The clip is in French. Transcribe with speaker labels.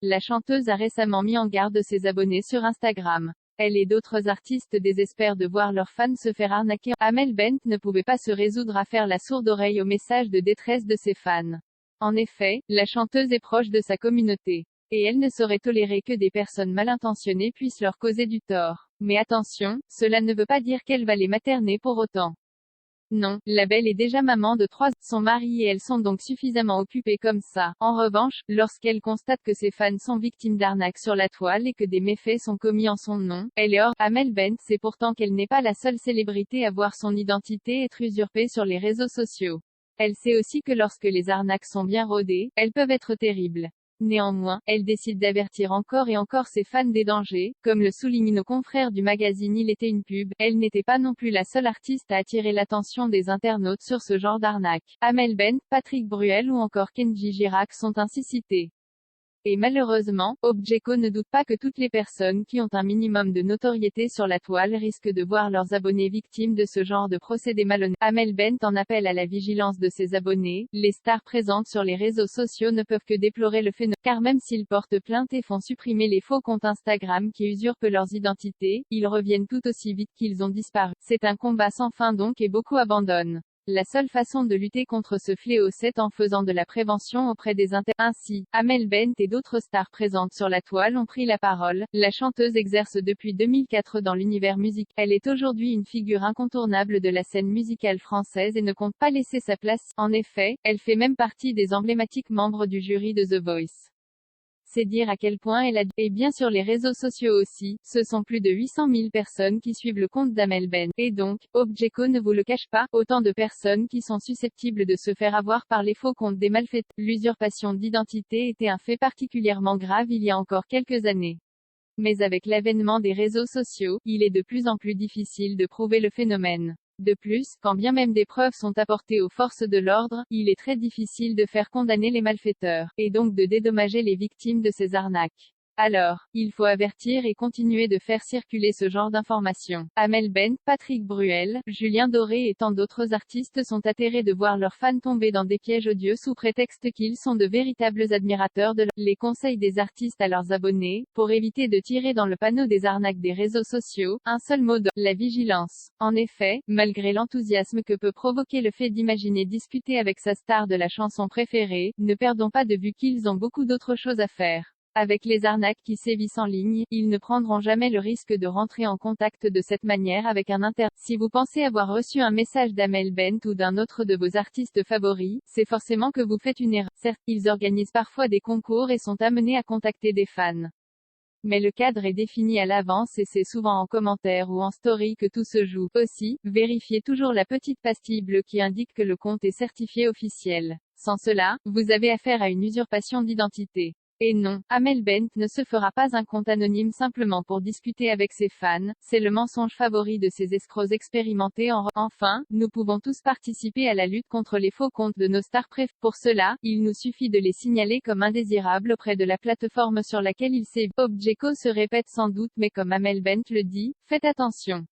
Speaker 1: La chanteuse a récemment mis en garde ses abonnés sur Instagram. Elle et d'autres artistes désespèrent de voir leurs fans se faire arnaquer. Amel Bent ne pouvait pas se résoudre à faire la sourde oreille aux messages de détresse de ses fans. En effet, la chanteuse est proche de sa communauté. Et elle ne saurait tolérer que des personnes mal intentionnées puissent leur causer du tort. Mais attention, cela ne veut pas dire qu'elle va les materner pour autant. Non, la belle est déjà maman de 3, son mari et elle sont donc suffisamment occupés comme ça. En revanche, lorsqu'elle constate que ses fans sont victimes d'arnaques sur la toile et que des méfaits sont commis en son nom, elle est hors. Amel Bent sait pourtant qu'elle n'est pas la seule célébrité à voir son identité être usurpée sur les réseaux sociaux. Elle sait aussi que lorsque les arnaques sont bien rodées, elles peuvent être terribles. Néanmoins, elle décide d'avertir encore et encore ses fans des dangers, comme le soulignent nos confrères du magazine Il était une pub. Elle n'était pas non plus la seule artiste à attirer l'attention des internautes sur ce genre d'arnaque. Amel Bent, Patrick Bruel ou encore Kenji Girac sont ainsi cités. Et malheureusement, Objeco ne doute pas que toutes les personnes qui ont un minimum de notoriété sur la toile risquent de voir leurs abonnés victimes de ce genre de procédés malhonnêtes. Amel Bent en appelle à la vigilance de ses abonnés. Les stars présentes sur les réseaux sociaux ne peuvent que déplorer le phénomène, car même s'ils portent plainte et font supprimer les faux comptes Instagram qui usurpent leurs identités, ils reviennent tout aussi vite qu'ils ont disparu. C'est un combat sans fin donc et beaucoup abandonnent. La seule façon de lutter contre ce fléau c'est en faisant de la prévention auprès des Ainsi, Amel Bent et d'autres stars présentes sur la toile ont pris la parole. La chanteuse exerce depuis 2004 dans l'univers musical. Elle est aujourd'hui une figure incontournable de la scène musicale française et ne compte pas laisser sa place. En effet, elle fait même partie des emblématiques membres du jury de The Voice. C'est dire à quel point elle a. Et bien sur les réseaux sociaux aussi, ce sont plus de 800 000 personnes qui suivent le compte d'Amel Bent. Et donc, Objeco ne vous le cache pas, autant de personnes qui sont susceptibles de se faire avoir par les faux comptes des malfaiteurs. L'usurpation d'identité était un fait particulièrement grave il y a encore quelques années. Mais avec l'avènement des réseaux sociaux, il est de plus en plus difficile de prouver le phénomène. De plus, quand bien même des preuves sont apportées aux forces de l'ordre, il est très difficile de faire condamner les malfaiteurs, et donc de dédommager les victimes de ces arnaques. Alors, il faut avertir et continuer de faire circuler ce genre d'informations. Amel Bent, Patrick Bruel, Julien Doré et tant d'autres artistes sont atterrés de voir leurs fans tomber dans des pièges odieux sous prétexte qu'ils sont de véritables admirateurs de les conseils des artistes à leurs abonnés, pour éviter de tirer dans le panneau des arnaques des réseaux sociaux, un seul mot la vigilance. En effet, malgré l'enthousiasme que peut provoquer le fait d'imaginer discuter avec sa star de la chanson préférée, ne perdons pas de vue qu'ils ont beaucoup d'autres choses à faire. Avec les arnaques qui sévissent en ligne, ils ne prendront jamais le risque de rentrer en contact de cette manière avec un Si vous pensez avoir reçu un message d'Amel Bent ou d'un autre de vos artistes favoris, c'est forcément que vous faites une erreur. Certes, ils organisent parfois des concours et sont amenés à contacter des fans. Mais le cadre est défini à l'avance et c'est souvent en commentaire ou en story que tout se joue. Aussi, vérifiez toujours la petite pastille bleue qui indique que le compte est certifié officiel. Sans cela, vous avez affaire à une usurpation d'identité. Et non, Amel Bent ne se fera pas un compte anonyme simplement pour discuter avec ses fans, c'est le mensonge favori de ces escrocs expérimentés Enfin, nous pouvons tous participer à la lutte contre les faux comptes de nos stars préférées. Pour cela, il nous suffit de les signaler comme indésirables auprès de la plateforme sur laquelle ils sévissent. Objeco se répète sans doute mais comme Amel Bent le dit, faites attention.